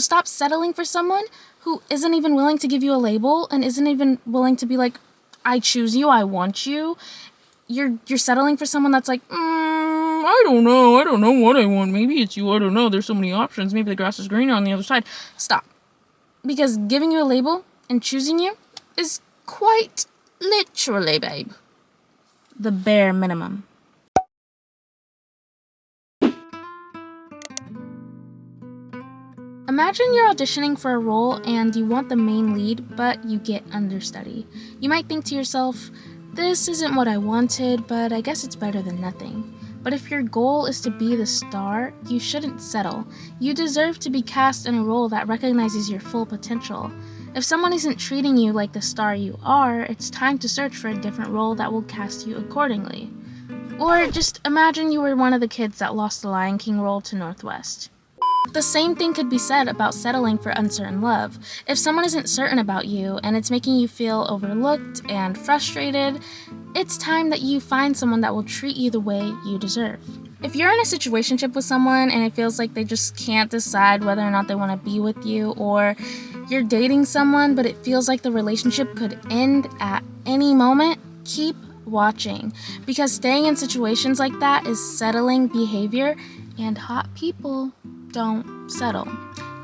Stop settling for someone who isn't even willing to give you a label and isn't even willing to be like, I choose you, I want you. You're settling for someone that's like, I don't know what I want. Maybe it's you, I don't know. There's so many options. Maybe the grass is greener on the other side. Stop. Because giving you a label and choosing you is quite literally, babe, the bare minimum. Imagine you're auditioning for a role and you want the main lead, but you get understudy. You might think to yourself, this isn't what I wanted, but I guess it's better than nothing. But if your goal is to be the star, you shouldn't settle. You deserve to be cast in a role that recognizes your full potential. If someone isn't treating you like the star you are, it's time to search for a different role that will cast you accordingly. Or just imagine you were one of the kids that lost the Lion King role to Northwest. The same thing could be said about settling for uncertain love. If someone isn't certain about you and it's making you feel overlooked and frustrated, it's time that you find someone that will treat you the way you deserve. If you're in a situationship with someone and it feels like they just can't decide whether or not they want to be with you, or you're dating someone but it feels like the relationship could end at any moment, keep watching. Because staying in situations like that is settling behavior, and hot people don't settle.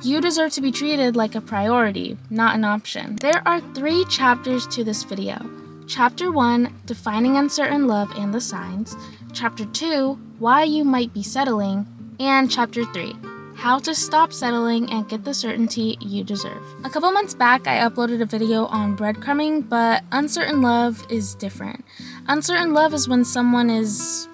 You deserve to be treated like a priority, not an option. There are 3 chapters to this video. Chapter 1, defining uncertain love and the signs. Chapter 2, why you might be settling. And Chapter 3, how to stop settling and get the certainty you deserve. A couple months back, I uploaded a video on breadcrumbing, but uncertain love is different. Uncertain love is when someone is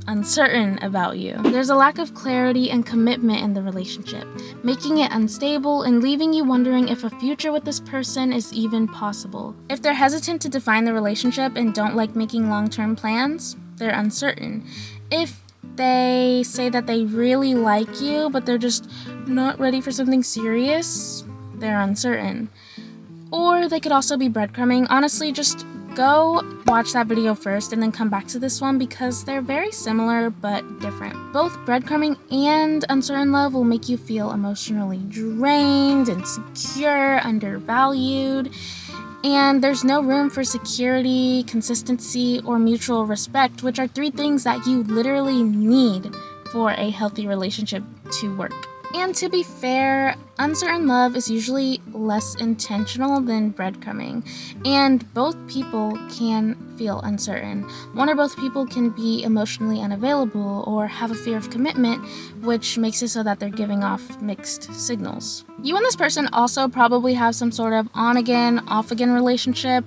uncertain about you. There's a lack of clarity and commitment in the relationship, making it unstable and leaving you wondering if a future with this person is even possible. If they're hesitant to define the relationship and don't like making long-term plans, they're uncertain. If they say that they really like you, but they're just not ready for something serious, they're uncertain. Or they could also be breadcrumbing. Honestly, just go watch that video first and then come back to this one because they're very similar but different. Both breadcrumbing and uncertain love will make you feel emotionally drained, insecure, undervalued, and there's no room for security, consistency, or mutual respect, which are 3 things that you literally need for a healthy relationship to work. And to be fair, uncertain love is usually less intentional than breadcrumbing, and both people can feel uncertain. One or both people can be emotionally unavailable or have a fear of commitment, which makes it so that they're giving off mixed signals. You and this person also probably have some sort of on-again, off-again relationship,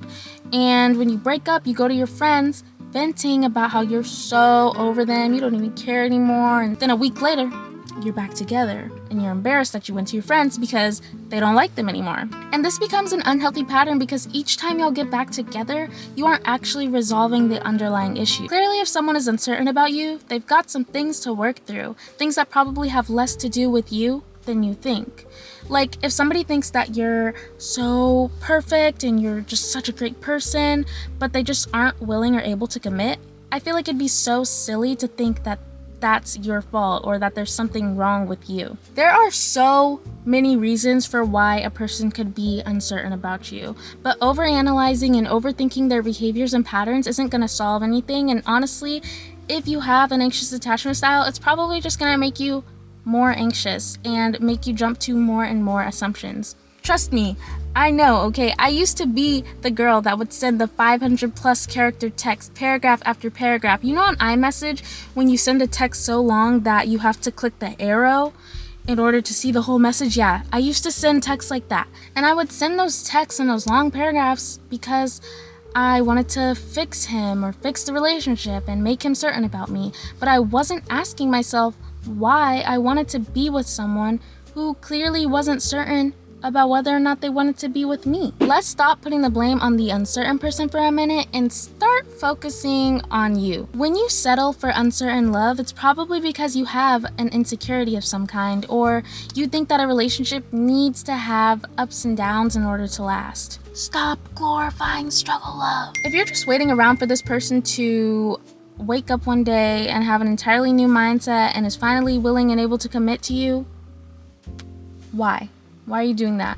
and when you break up, you go to your friends venting about how you're so over them, you don't even care anymore, and then a week later, you're back together and you're embarrassed that you went to your friends because they don't like them anymore. And this becomes an unhealthy pattern because each time y'all get back together, you aren't actually resolving the underlying issue. Clearly, if someone is uncertain about you, they've got some things to work through, things that probably have less to do with you than you think. Like, if somebody thinks that you're so perfect and you're just such a great person, but they just aren't willing or able to commit, I feel like it'd be so silly to think that that's your fault or that there's something wrong with you. There are so many reasons for why a person could be uncertain about you, but overanalyzing and overthinking their behaviors and patterns isn't going to solve anything. And honestly, if you have an anxious attachment style, it's probably just going to make you more anxious and make you jump to more and more assumptions. Trust me, I know, okay? I used to be the girl that would send the 500 plus character text, paragraph after paragraph. You know on iMessage, when you send a text so long that you have to click the arrow in order to see the whole message? Yeah, I used to send texts like that. And I would send those texts and those long paragraphs because I wanted to fix him or fix the relationship and make him certain about me. But I wasn't asking myself why I wanted to be with someone who clearly wasn't certain about whether or not they wanted to be with me. Let's stop putting the blame on the uncertain person for a minute and start focusing on you. When you settle for uncertain love, it's probably because you have an insecurity of some kind, or you think that a relationship needs to have ups and downs in order to last. Stop glorifying struggle love. If you're just waiting around for this person to wake up one day and have an entirely new mindset and is finally willing and able to commit to you, Why? Why are you doing that?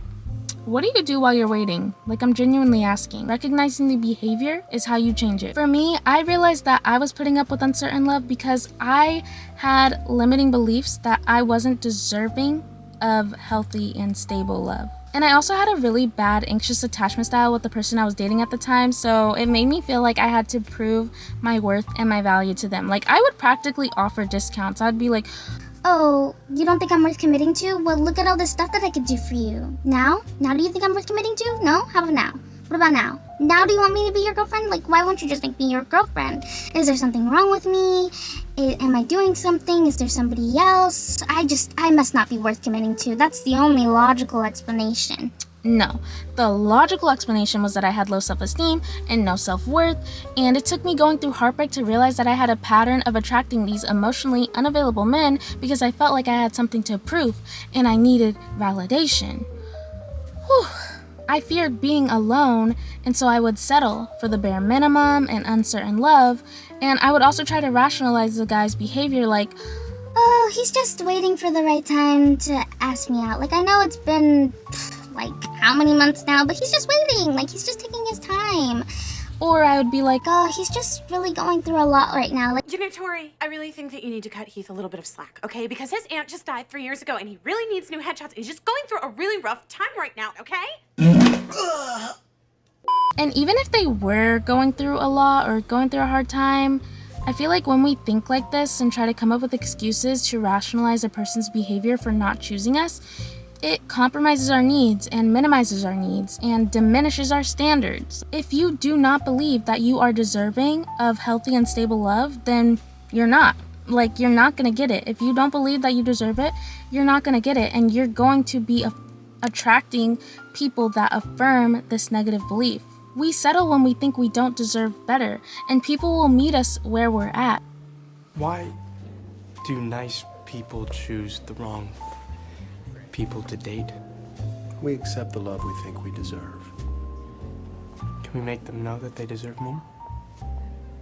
What do you do while you're waiting? Like, I'm genuinely asking. Recognizing the behavior is how you change it. For me, I realized that I was putting up with uncertain love because I had limiting beliefs that I wasn't deserving of healthy and stable love. And I also had a really bad anxious attachment style with the person I was dating at the time, so it made me feel like I had to prove my worth and my value to them. Like, I would practically offer discounts. I'd be like, oh, you don't think I'm worth committing to? Well, look at all this stuff that I could do for you. Now? Now do you think I'm worth committing to? No? How about now? What about now? Now do you want me to be your girlfriend? Like, why won't you just make me your girlfriend? Is there something wrong with me? Am I doing something? Is there somebody else? I must not be worth committing to. That's the only logical explanation. No. The logical explanation was that I had low self-esteem and no self-worth, and it took me going through heartbreak to realize that I had a pattern of attracting these emotionally unavailable men because I felt like I had something to prove and I needed validation. Whew. I feared being alone, and so I would settle for the bare minimum and uncertain love, and I would also try to rationalize the guy's behavior like, oh, he's just waiting for the right time to ask me out. Like, I know it's been, like, how many months now, but he's just waiting. Like, he's just taking his time. or I would be like, Oh, he's just really going through a lot right now. Like, You know, Tori, I really think that you need to cut Heath a little bit of slack, okay? Because his aunt just died 3 years ago, and he really needs new headshots, and he's just going through a really rough time right now, okay? and even if they were going through a lot or going through a hard time, I feel like when we think like this and try to come up with excuses to rationalize a person's behavior for not choosing us, it compromises our needs and minimizes our needs and diminishes our standards. If you do not believe that you are deserving of healthy and stable love, then you're not. Like, you're not gonna get it. If you don't believe that you deserve it, you're not gonna get it, and you're going to be attracting people that affirm this negative belief. We settle when we think we don't deserve better, and people will meet us where we're at. Why do nice people choose the wrong people to date? We accept the love we think we deserve. Can we make them know that they deserve more?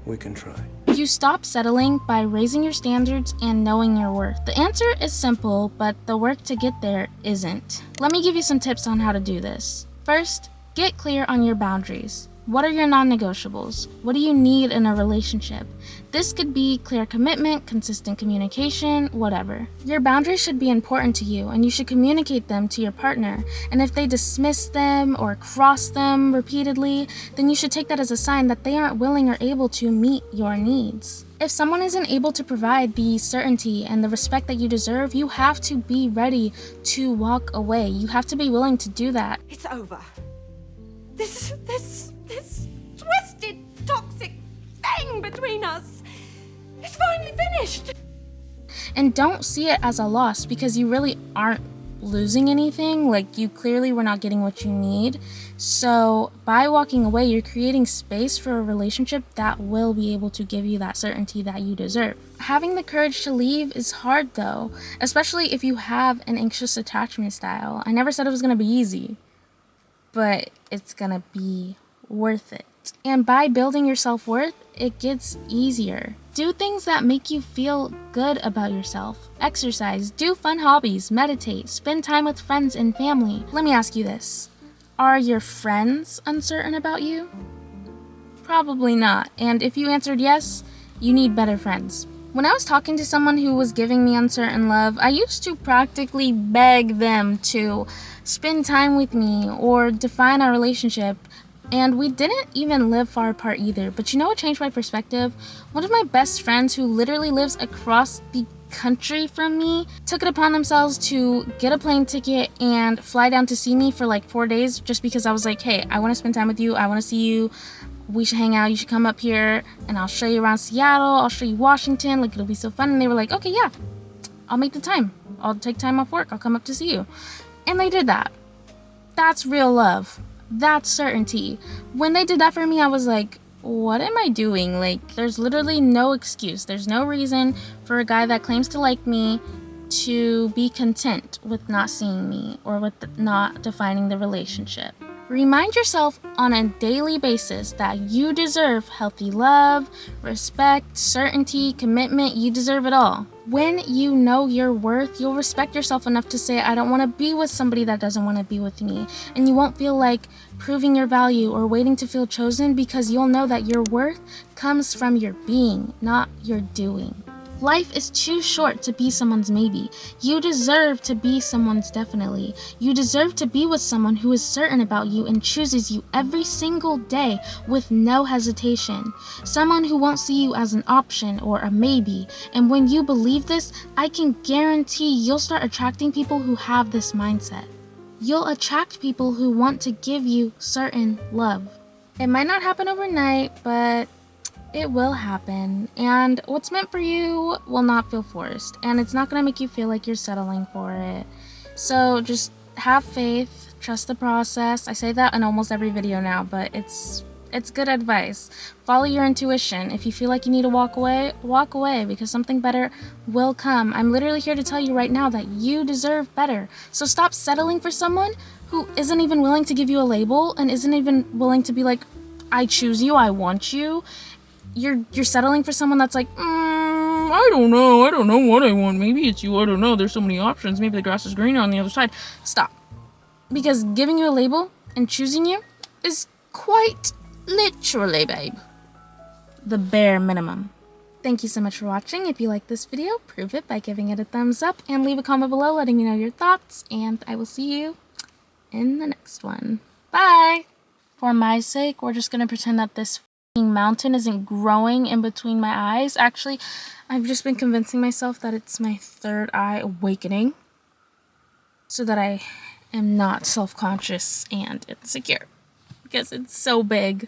We can try. You stop settling by raising your standards and knowing your worth. The answer is simple, but the work to get there isn't. Let me give you some tips on how to do this. First, get clear on your boundaries. What are your non-negotiables? What do you need in a relationship? This could be clear commitment, consistent communication, whatever. Your boundaries should be important to you, and you should communicate them to your partner. And if they dismiss them or cross them repeatedly, then you should take that as a sign that they aren't willing or able to meet your needs. If someone isn't able to provide the certainty and the respect that you deserve, you have to be ready to walk away. You have to be willing to do that. It's over. This twisted, toxic thing between us is finally finished. And don't see it as a loss, because you really aren't losing anything. Like, you clearly were not getting what you need. So by walking away, you're creating space for a relationship that will be able to give you that certainty that you deserve. Having the courage to leave is hard though, especially if you have an anxious attachment style. I never said it was going to be easy, but it's going to be worth it. And by building your self-worth, it gets easier. Do things that make you feel good about yourself. Exercise, do fun hobbies, meditate, spend time with friends and family. Let me ask you this. Are your friends uncertain about you? Probably not. And if you answered yes, you need better friends. When I was talking to someone who was giving me uncertain love, I used to practically beg them to spend time with me or define our relationship. And we didn't even live far apart either. But you know what changed my perspective? One of my best friends, who literally lives across the country from me, took it upon themselves to get a plane ticket and fly down to see me for like 4 days, just because I was like, hey, I want to spend time with you. I want to see you. We should hang out. You should come up here and I'll show you around Seattle. I'll show you Washington. Like, it'll be so fun. And they were like, okay, yeah, I'll make the time. I'll take time off work. I'll come up to see you. And they did that. That's real love. That's certainty. When they did that for me, I was like, what am I doing? Like, there's literally no excuse. There's no reason for a guy that claims to like me to be content with not seeing me or with not defining the relationship. Remind yourself on a daily basis that you deserve healthy love, respect, certainty, commitment. You deserve it all. When you know your worth, you'll respect yourself enough to say, I don't want to be with somebody that doesn't want to be with me. And you won't feel like proving your value or waiting to feel chosen, because you'll know that your worth comes from your being, not your doing. Life is too short to be someone's maybe. You deserve to be someone's definitely. You deserve to be with someone who is certain about you and chooses you every single day with no hesitation. Someone who won't see you as an option or a maybe. And when you believe this, I can guarantee you'll start attracting people who have this mindset. You'll attract people who want to give you certain love. It might not happen overnight, but it will happen, and what's meant for you will not feel forced, and it's not going to make you feel like you're settling for it. So just have faith, trust the process. I say that in almost every video now, but it's good advice. Follow your intuition. If you feel like you need to walk away, because something better will come. I'm literally here to tell you right now that you deserve better. So stop settling for someone who isn't even willing to give you a label and isn't even willing to be like, I choose you, I want you. You're settling for someone that's like, I don't know what I want. Maybe it's you, I don't know. There's so many options. Maybe the grass is greener on the other side. Stop. Because giving you a label and choosing you is quite literally, babe, the bare minimum. Thank you so much for watching. If you like this video, prove it by giving it a thumbs up and leave a comment below letting me know your thoughts, and I will see you in the next one. Bye! For my sake, we're just gonna pretend that this mountain isn't growing in between my eyes. Actually, I've just been convincing myself that it's my third eye awakening so that I am not self-conscious and insecure because it's so big.